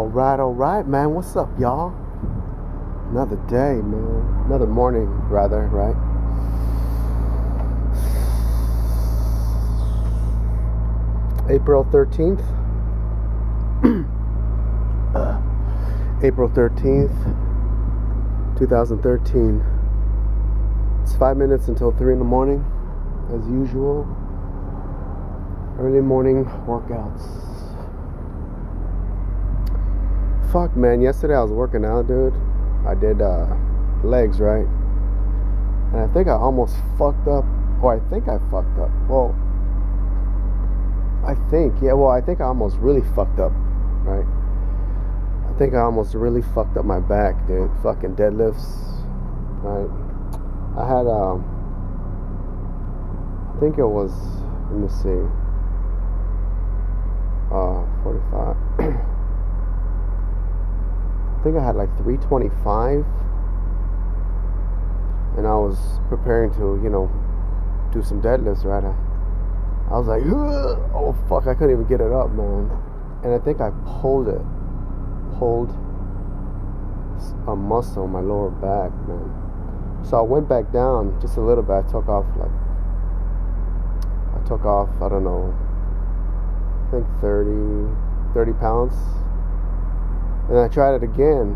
Alright, man. What's up, y'all? Another day, man. Another morning, rather, right? April 13th. April 13th, 2013. It's 5 minutes until 3 in the morning, as usual. Early morning workouts. Fuck, man, yesterday I was working out, dude. I did legs, right? And I think I almost fucked up. Or I think I fucked up. Well, I think I almost really fucked up, right? I think I almost really fucked up my back, dude. Fucking deadlifts, right? I had, I think it was, let me see, 45. I think I had like 325, and I was preparing to, do some deadlifts, right? I was like, oh fuck, I couldn't even get it up, man. And I think I pulled a muscle in my lower back, man. So I went back down just a little bit. I took off, I don't know, I think 30 pounds. And I tried it again,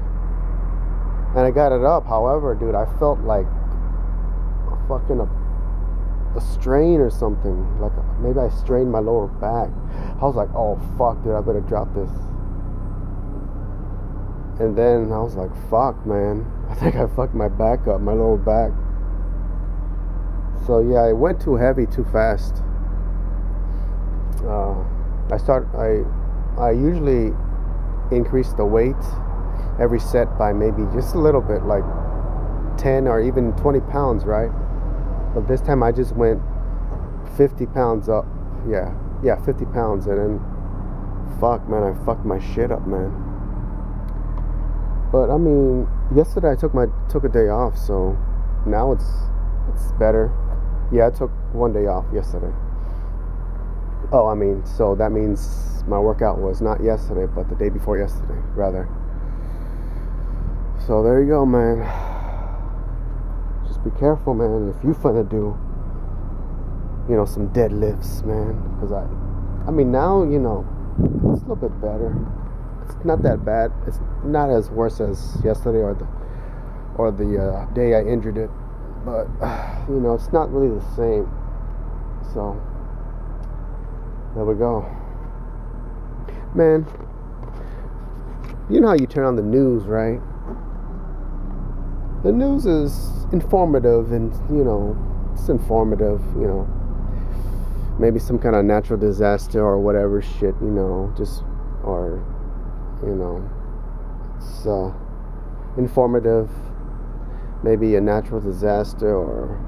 and I got it up. However, dude, I felt like a strain or something. Like maybe I strained my lower back. I was like, oh fuck, dude, I better drop this. And then I was like, fuck, man, I think I fucked my back up, my lower back. So yeah, it went too heavy too fast. I usually increase the weight every set by maybe just a little bit, like 10 or even 20 pounds, right? But this time I just went 50 pounds up. Yeah, 50 pounds. And then, fuck, man, I fucked my shit up, man. But I mean, yesterday I took a day off, so now it's better. Yeah, I took one day off yesterday. Oh, I mean, so that means my workout was not yesterday, but the day before yesterday, rather. So there you go, man. Just be careful, man, if you finna do, some deadlifts, man. Because I mean, now, it's a little bit better. It's not that bad. It's not as worse as yesterday or the day I injured it. But, it's not really the same. So there we go. Man, you know how you turn on the news, right? The news is informative and, it's informative, maybe some kind of natural disaster or whatever shit, it's informative, maybe a natural disaster or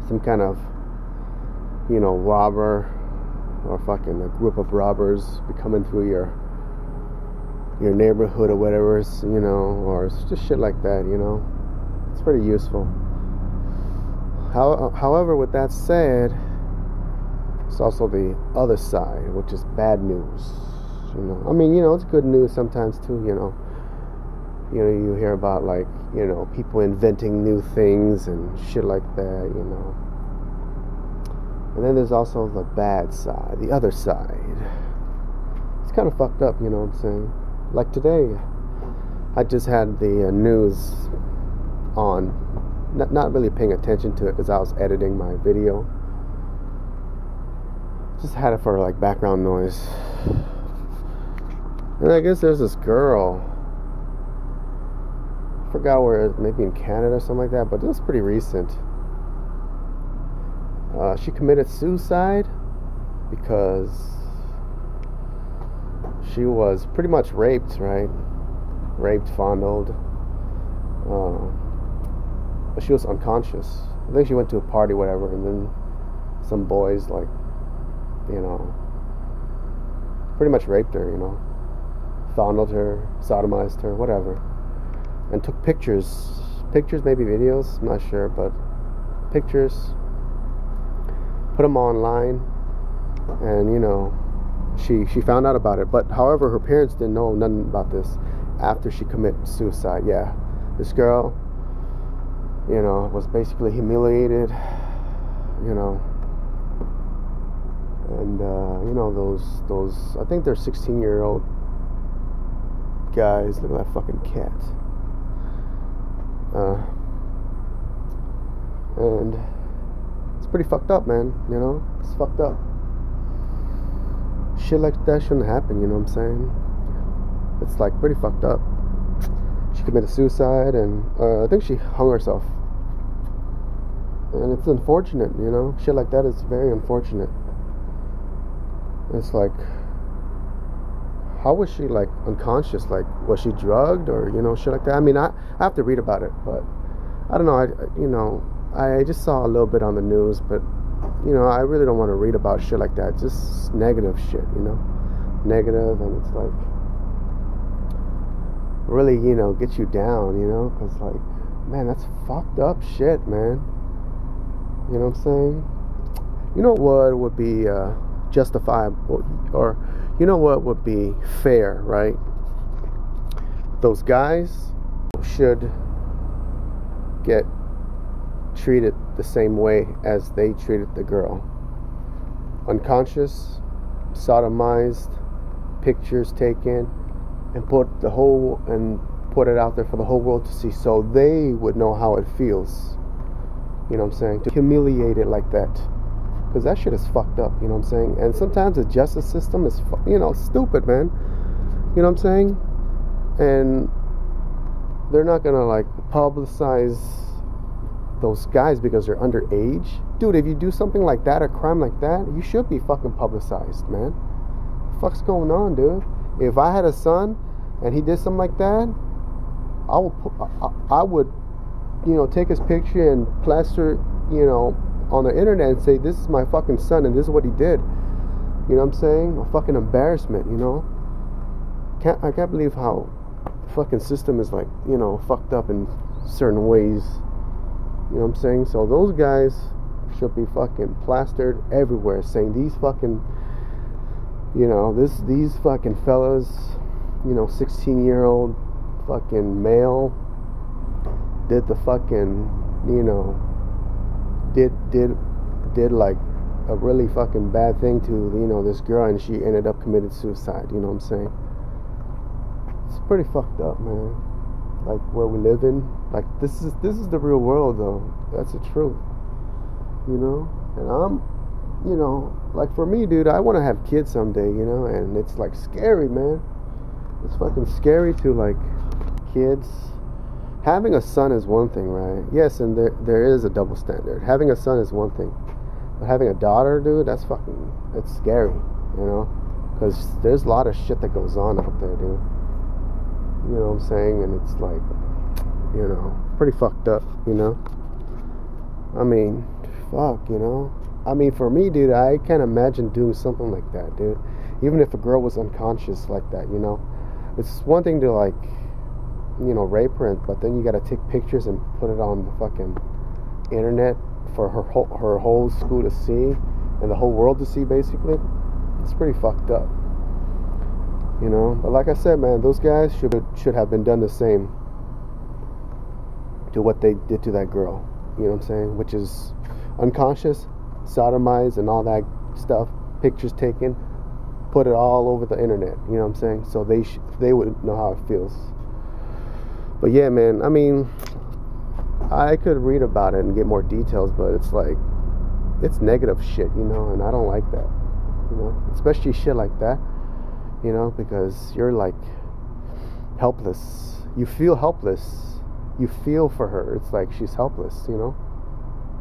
some kind of, robber or fucking a group of robbers be coming through your neighborhood or whatever, or it's just shit like that, it's pretty useful. However, with that said, it's also the other side, which is bad news. I mean, it's good news sometimes too. You hear about people inventing new things and shit like that. And then there's also the bad side, the other side. It's kind of fucked up, you know what I'm saying? Like today, I just had the news on, not really paying attention to it because I was editing my video. Just had it for background noise. And I guess there's this girl, I forgot where, maybe in Canada or something like that, but it was pretty recent. She committed suicide because she was pretty much raped, right? Raped, fondled. But she was unconscious. I think she went to a party, whatever, and then some boys, pretty much raped her, fondled her, sodomized her, whatever, and took pictures, maybe videos, I'm not sure, but pictures, put them online, and she found out about it. But however, her parents didn't know nothing about this after she committed suicide. Yeah, this girl, you know, was basically humiliated, you know, and you know, those I think they're 16-year-old guys. Look at that fucking cat. And it's pretty fucked up, man. You know, it's fucked up. Shit like that shouldn't happen, you know what I'm saying? It's like pretty fucked up. She committed suicide, and I think she hung herself. And it's unfortunate, you know? Shit like that is very unfortunate. It's like, how was she like unconscious? Like, was she drugged or, you know, shit like that? I mean, I have to read about it, but I don't know. I just saw a little bit on the news, but you know, I really don't want to read about shit like that. Just negative shit, you know, negative, and it's like really, you know, gets you down, you know, because like, man, that's fucked up shit, man. You know what I'm saying? You know what would be justifiable, or you know what would be fair, right? Those guys should get treated the same way as they treated the girl. Unconscious, sodomized, pictures taken, and put it out there for the whole world to see, so they would know how it feels. You know what I'm saying? To humiliate it like that, because that shit is fucked up. You know what I'm saying? And sometimes the justice system is, you know, stupid, man. You know what I'm saying? And they're not gonna like publicize those guys because they're underage. Dude, if you do something like that, a crime like that, you should be fucking publicized, man. What the fuck's going on, dude? If I had a son and he did something like that, I would, you know, take his picture and plaster, you know, on the internet and say, this is my fucking son and this is what he did. You know what I'm saying? A fucking embarrassment, you know? I can't believe how the fucking system is like, you know, fucked up in certain ways. You know what I'm saying? So those guys should be fucking plastered everywhere, saying these fucking, you know, these fucking fellas, you know, 16-year-old fucking male did the fucking, you know, did like a really fucking bad thing to, you know, this girl, and she ended up committing suicide. You know what I'm saying? It's pretty fucked up, man. Like where we live in, like this is the real world, though. That's the truth, you know. And I'm, you know, like for me, dude, I want to have kids someday, you know. And it's like scary, man. It's fucking scary to like kids. Having a son is one thing, right? Yes, and there is a double standard. Having a son is one thing, but having a daughter, dude, that's scary, you know, because there's a lot of shit that goes on out there, dude. You know what I'm saying? And it's like, you know, pretty fucked up, you know? I mean, fuck, you know? I mean, for me, dude, I can't imagine doing something like that, dude. Even if a girl was unconscious like that, you know? It's one thing to, like, you know, rape her, but then you gotta take pictures and put it on the fucking internet for her whole school to see and the whole world to see, basically. It's pretty fucked up. You know, but like I said, man, those guys should have been done the same to what they did to that girl. You know what I'm saying? Which is unconscious, sodomized, and all that stuff. Pictures taken, put it all over the internet. You know what I'm saying? So they would know how it feels. But yeah, man. I mean, I could read about it and get more details, but it's like, it's negative shit, you know, and I don't like that. You know, especially shit like that. You know, because you're like helpless. You feel helpless. You feel for her. It's like she's helpless, you know.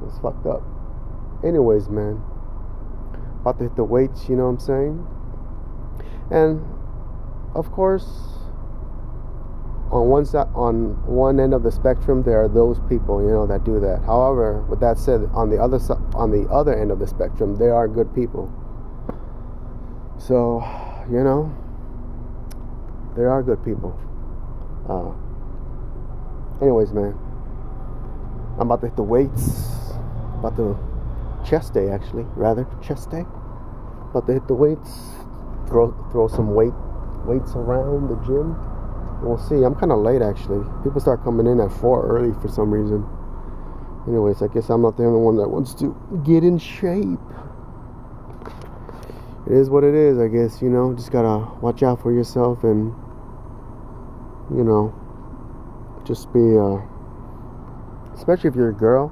It's fucked up. Anyways, man, about to hit the weights, you know what I'm saying? And of course, on one end of the spectrum, there are those people, you know, that do that. However, with that said, on the other end of the spectrum, there are good people. So, you know, there are good people. Anyways, man, I'm about to hit the weights. About to chest day, actually, rather chest day. About to hit the weights. throw some weights around the gym. We'll see. I'm kind of late actually. People start coming in at 4 early for some reason. Anyways, I guess I'm not the only one that wants to get in shape. It is what it is, I guess, you know. Just gotta watch out for yourself and, you know, just be, especially if you're a girl,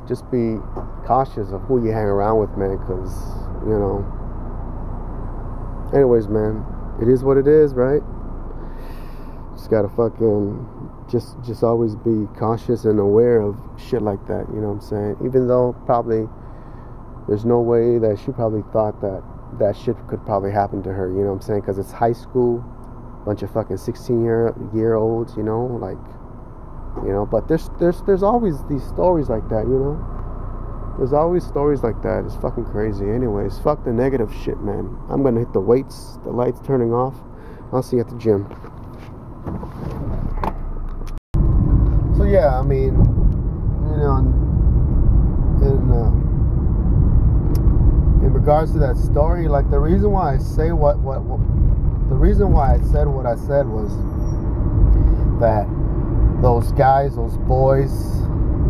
just be cautious of who you hang around with, man, because, you know. Anyways, man, it is what it is, right? Just gotta fucking just always be cautious and aware of shit like that, you know what I'm saying? Even though probably there's no way that she probably thought that shit could probably happen to her, you know what I'm saying? Because it's high school, bunch of fucking 16-year-olds, you know, like, you know. But there's always these stories like that, you know. There's always stories like that. It's fucking crazy. Anyways, fuck the negative shit, man. I'm gonna hit the weights, the lights turning off. I'll see you at the gym. So yeah, I mean, you know, in regards to that story, like the reason why I say the reason why I said what I said was that those guys, those boys,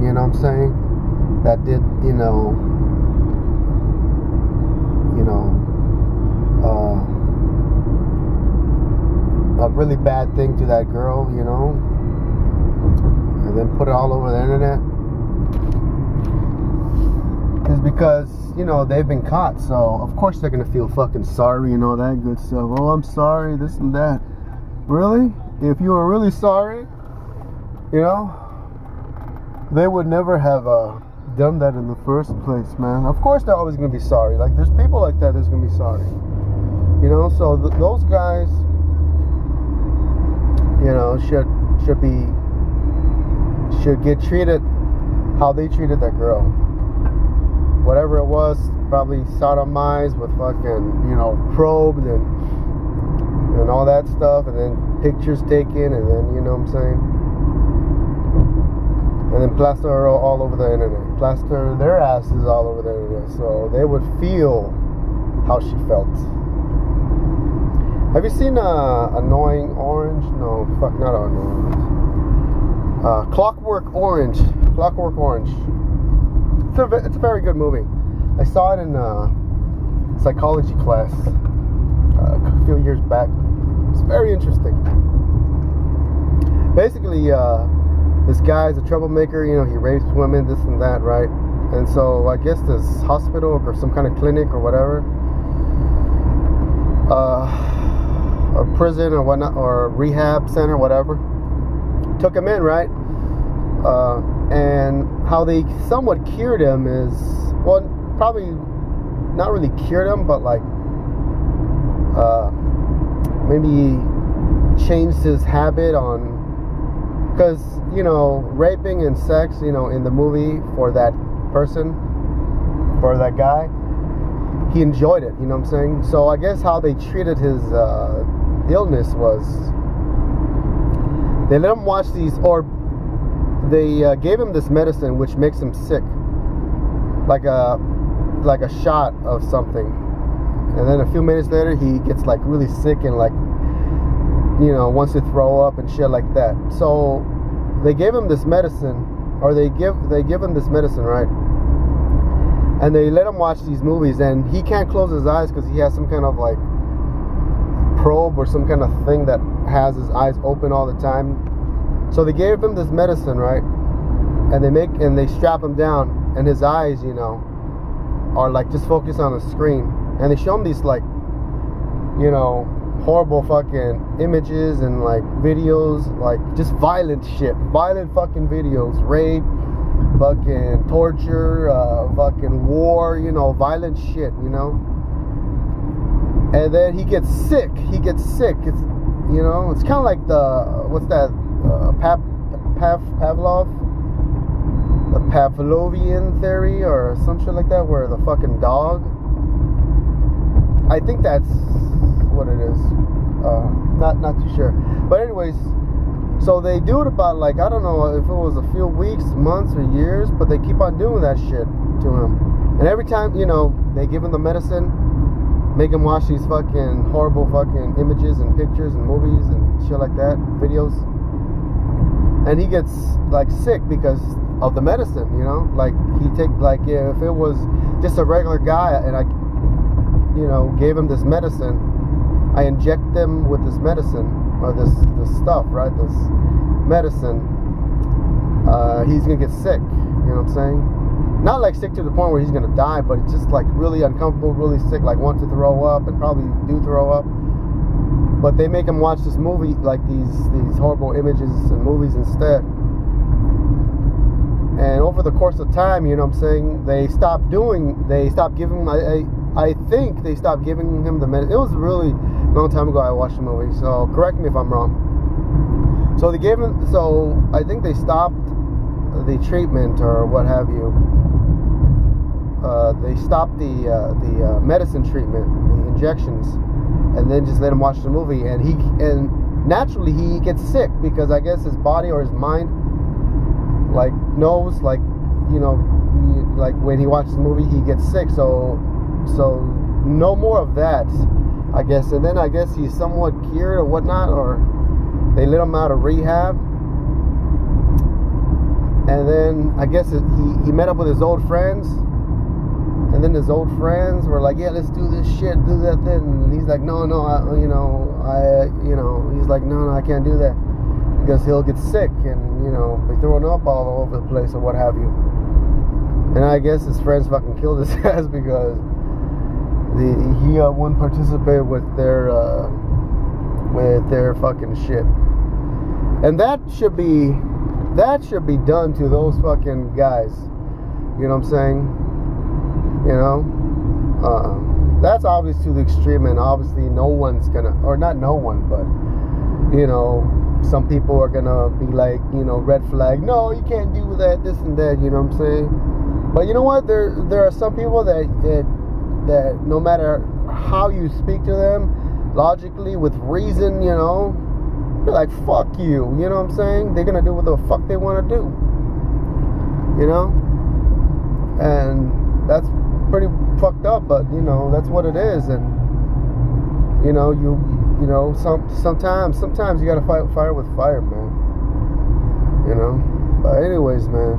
you know what I'm saying, that did, you know, a really bad thing to that girl, you know, and then put it all over the internet, is because, you know, they've been caught. So of course they're gonna feel fucking sorry and all that good stuff. Oh, I'm sorry, this and that. Really? If you were really sorry, you know, they would never have done that in the first place, man. Of course they're always gonna be sorry. Like, there's people like that that's gonna be sorry, you know. So those guys, you know, should get treated how they treated that girl. Whatever it was, probably sodomized with fucking, you know, probed and all that stuff, and then pictures taken, and then, you know what I'm saying, and then plaster her all over the internet, plaster their asses all over the internet, so they would feel how she felt. Have you seen Annoying Orange? No, fuck, not Annoying. Clockwork Orange. Clockwork Orange. It's a very good movie. I saw it in psychology class a few years back. It's very interesting. Basically, this guy's a troublemaker. You know, he rapes women, this and that, right? And so I guess this hospital or some kind of clinic or whatever, or prison or whatnot, or rehab center, whatever, took him in, right? And how they somewhat cured him is, well, probably not really cured him, but like maybe changed his habit on, because, you know, raping and sex, you know, in the movie, for that person, for that guy, he enjoyed it, you know what I'm saying? So I guess how they treated his illness was, they let him watch these, or they gave him this medicine which makes him sick, like a shot of something, and then a few minutes later he gets like really sick and, like, you know, wants to throw up and shit like that. So they gave him this medicine, or they give him this medicine, right? And they let him watch these movies, and he can't close his eyes because he has some kind of like probe or some kind of thing that has his eyes open all the time. So they gave him this medicine, right? And they strap him down, and his eyes, you know, are like just focused on the screen. And they show him these, like, you know, horrible fucking images and like videos, like just violent shit, violent fucking videos, rape, fucking torture, fucking war, you know, violent shit, you know. And then he gets sick. It's, you know, it's kind of like the, what's that, the Pavlovian theory or some shit like that, where the fucking dog, I think that's what it is. Not too sure. But anyways, so they do it about, like, I don't know if it was a few weeks, months, or years, but they keep on doing that shit to him. And every time, you know, they give him the medicine, make him watch these fucking horrible fucking images and pictures and movies and shit like that, videos. And he gets like sick because of the medicine, you know. Like he if it was just a regular guy and I, you know, gave him this medicine, I inject them with this medicine or this stuff, right? This medicine. He's gonna get sick. You know what I'm saying? Not like sick to the point where he's gonna die, but just like really uncomfortable, really sick, like want to throw up and probably do throw up. But they make him watch this movie, like these horrible images and movies instead. And over the course of time, you know what I'm saying, they stopped giving, I think they stopped giving him the medicine. It was a really long time ago I watched the movie, so correct me if I'm wrong. So they gave him, so I think they stopped the treatment or what have you. They stopped the medicine treatment, the injections, and then just let him watch the movie, and naturally he gets sick because I guess his body or his mind like knows, like, you know, like when he watches the movie he gets sick, so no more of that, I guess. And then I guess he's somewhat cured or whatnot, or they let him out of rehab, and then I guess he met up with his old friends. And then his old friends were like, yeah, let's do this shit, do that thing. And he's like, no, he's like, no, I can't do that. Because he'll get sick and, you know, be throwing up all over the place or what have you. And I guess his friends fucking killed his ass because he wouldn't participate with their fucking shit. And that should be done to those fucking guys. You know what I'm saying? You know, that's obvious to the extreme, and obviously no one's gonna, or not no one, but, you know, some people are gonna be like, you know, red flag, no, you can't do that, this and that, you know what I'm saying? But you know what, there are some people that no matter how you speak to them, logically, with reason, you know, they're like, fuck you, you know what I'm saying? They're gonna do what the fuck they wanna do, you know? And that's pretty fucked up, but you know, that's what it is. And you know, you know, sometimes you gotta fight fire with fire, man. You know. But anyways, man,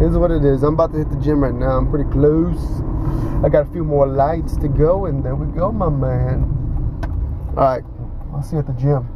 this is what it is. I'm about to hit the gym right now. I'm pretty close. I got a few more lights to go, and there we go, my man. All right, I'll see you at the gym.